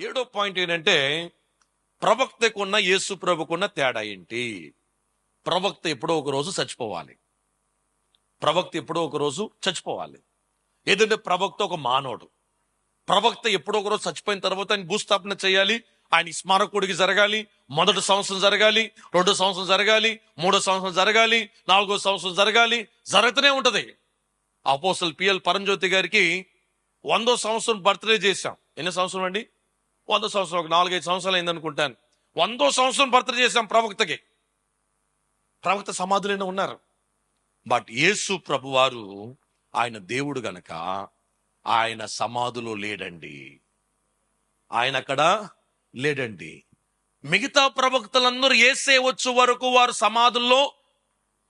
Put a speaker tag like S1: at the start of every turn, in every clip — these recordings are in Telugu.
S1: ఏడో పాయింట్ ఏంటంటే ప్రవక్తకున్న యేసు ప్రభుకున్న తేడా ఏంటి? ప్రవక్త ఎప్పుడో ఒక రోజు చచ్చిపోవాలి. ప్రవక్త ఎప్పుడో ఒక రోజు చచ్చిపోవాలి. ఏదంటే ప్రవక్త ఒక మానవుడు. ప్రవక్త ఎప్పుడో ఒక రోజు చచ్చిపోయిన తర్వాత ఆయన భూస్థాపన చేయాలి. ఆయన స్మారకుడికి జరగాలి. మొదటి సంవత్సరం జరగాలి, 2వ సంవత్సరం జరగాలి, 3వ సంవత్సరం జరగాలి, 4వ సంవత్సరం జరగాలి. జరుగుతూనే ఉంటది. అపోస్తలుడు పిఎల్ పరంజ్యోతి గారికి 100వ సంవత్సరం బర్త్డే చేశాం. ఎన్ని సంవత్సరం అండి? 100 సంవత్సరం, ఒక 4-5 సంవత్సరాలు అయిందనుకుంటాను. 100వ సంవత్సరం బర్త్డే చేశాం ప్రవక్తకి. ప్రవక్త సమాధులైనా ఉన్నారు. బట్ యేసు ప్రభువారు ఆయన దేవుడు గనక ఆయన సమాధిలో లేడండి. ఆయన అక్కడ లేడండి. మిగతా ప్రవక్తలందరూ యేసే వచ్చే వరకు వారు సమాధుల్లో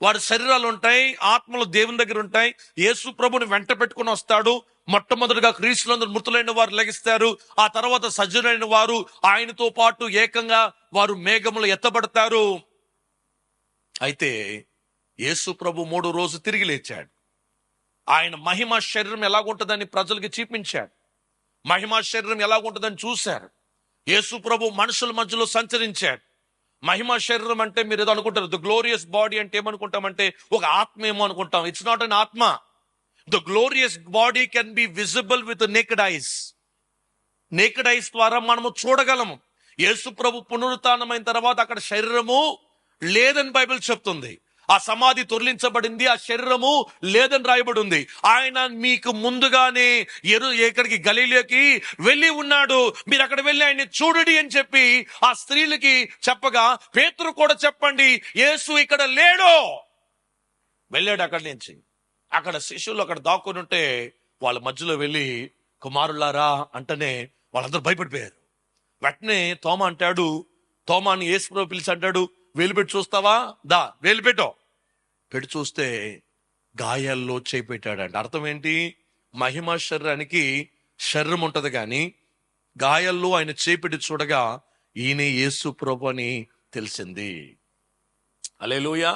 S1: వారి శరీరాలు ఉంటాయి, ఆత్మలు దేవుని దగ్గర ఉంటాయి. యేసు ప్రభుని వెంట పెట్టుకుని వస్తాడు. మొట్టమొదటిగా క్రీస్తులందరూ మృతులైన వారు లెగిస్తారు. ఆ తర్వాత సజ్జులైన వారు ఆయనతో పాటు ఏకంగా వారు మేఘములు ఎత్తబడతారు. అయితే యేసు ప్రభు 3వ రోజు తిరిగి లేచాడు. ఆయన మహిమ శరీరం ఎలాగుంటుందని ప్రజలకి చూపించాడు. మహిమ శరీరం ఎలాగుంటుందని చూశారు. యేసు ప్రభు మనుషుల మధ్యలో సంచరించాడు. మహిమ శరీరం అంటే మీరు ఏదో అనుకుంటారు. ద గ్లోరియస్ బాడీ అంటే ఏమనుకుంటామంటే ఒక ఆత్మ ఏమో అనుకుంటాం. ఇట్స్ నాట్ అన్ ఆత్మ. The glorious body can be visible with naked ice. Naked ice ద్వారా మనము చూడగలము. యేసు ప్రభు పునరుత్థానమైన తర్వాత అక్కడ శరీరము లేదని బైబిల్ చెప్తుంది. ఆ సమాధి తొలగించబడింది, ఆ శరీరము లేదని రాయబడి ఉంది. ఆయన మీకు ముందుగానే ఎక్కడికి గలీలకి వెళ్ళి ఉన్నాడు, మీరు అక్కడ వెళ్ళి ఆయన్ని చూడండి అని చెప్పి ఆ స్త్రీలకి చెప్పగా, పేతురు కూడా చెప్పండి యేసు ఇక్కడ లేడు. వెళ్ళాడు అక్కడి నుంచి. అక్కడ శిష్యులు అక్కడ దాక్కుని ఉంటే వాళ్ళ మధ్యలో వెళ్ళి కుమారులారా అంటేనే వాళ్ళందరూ భయపడిపోయారు. వెంటనే తోమా అంటాడు, తోమాని యేసు ప్రభు పిలిచి అంటాడు, వేలు పెట్టి చూస్తావా? దా వేలు పెట్టో. పెట్టి చూస్తే గాయాల్లో చేయి పెట్టాడంట. అర్థం ఏంటి? మహిమ శరీరానికి శరీరం ఉంటది కానీ గాయాల్లో ఆయన చేయి పెట్టి చూడగా ఈయన యేసు ప్రభు అని తెలిసింది. హల్లెలూయా.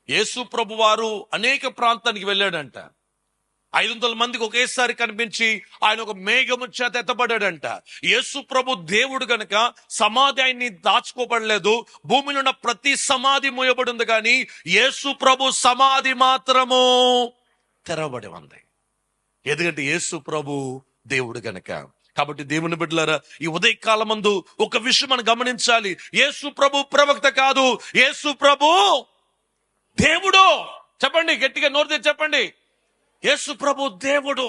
S1: యేసు ప్రభు వారు అనేక ప్రాంతానికి వెళ్ళాడంట. 500 మందికి ఒకేసారి కనిపించి ఆయన ఒక మేఘము చేత ఎత్తబడ్డాడంట. యేసు ప్రభు దేవుడు గనక సమాధి ఆయన్ని దాచుకోబడలేదు. భూమిలో ఉన్న ప్రతి సమాధి మూయబడి ఉంది, కానీ యేసు ప్రభు సమాధి మాత్రము తెరవబడి ఉంది. ఎందుకంటే యేసు ప్రభు దేవుడు గనక. కాబట్టి దేవుని బిడ్డలారా, ఈ ఉదయకాలమందు ఒక విషయం మనం గమనించాలి. యేసు ప్రభు ప్రవక్త కాదు, యేసు ప్రభు దేవుడు. చెప్పండి గట్టిగా, నోరు తెరిచి చెప్పండి. యేసు ప్రభు దేవుడు,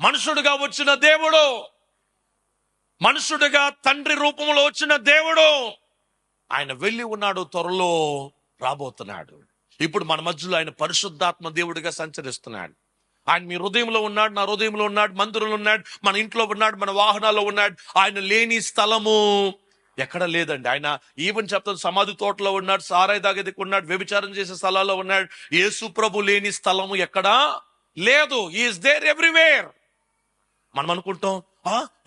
S1: మనుషుడుగా వచ్చిన దేవుడు, మనుషుడుగా తండ్రి రూపంలో వచ్చిన దేవుడు. ఆయన వెళ్ళి ఉన్నాడు, త్వరలో రాబోతున్నాడు. ఇప్పుడు మన మధ్యలో ఆయన పరిశుద్ధాత్మ దేవుడిగా సంచరిస్తున్నాడు. ఆయన మీ హృదయంలో ఉన్నాడు, నా హృదయంలో ఉన్నాడు, మందిరంలో ఉన్నాడు, మన ఇంట్లో ఉన్నాడు, మన వాహనాల్లో ఉన్నాడు. ఆయన లేని స్థలము ఎక్కడ లేదండి. ఆయన ఈవెన్ చెప్తాను, సమాధి తోటలో ఉన్నాడు, సారాయి తాగేదికి ఉన్నాడు, వ్యభిచారం చేసే స్థలాల్లో ఉన్నాడు. యేసు ప్రభు లేని స్థలము ఎక్కడా లేదు. Is there everywhere. మనం అనుకుంటాం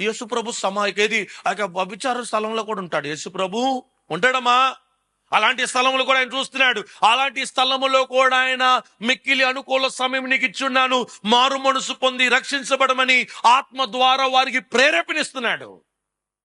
S1: యేసు ప్రభు సమాధికేది వ్యభిచార స్థలంలో కూడా ఉంటాడు. యేసు ప్రభు ఉంటాడమ్మా. అలాంటి స్థలములు కూడా ఆయన చూస్తున్నాడు. అలాంటి స్థలములో కూడా ఆయన మిక్కిలి అనుకూల సమయం నీకు ఇచ్చున్నాను, మారు మనసు పొంది రక్షించబడమని ఆత్మ ద్వారా వారికి ప్రేరేపణిస్తున్నాడు.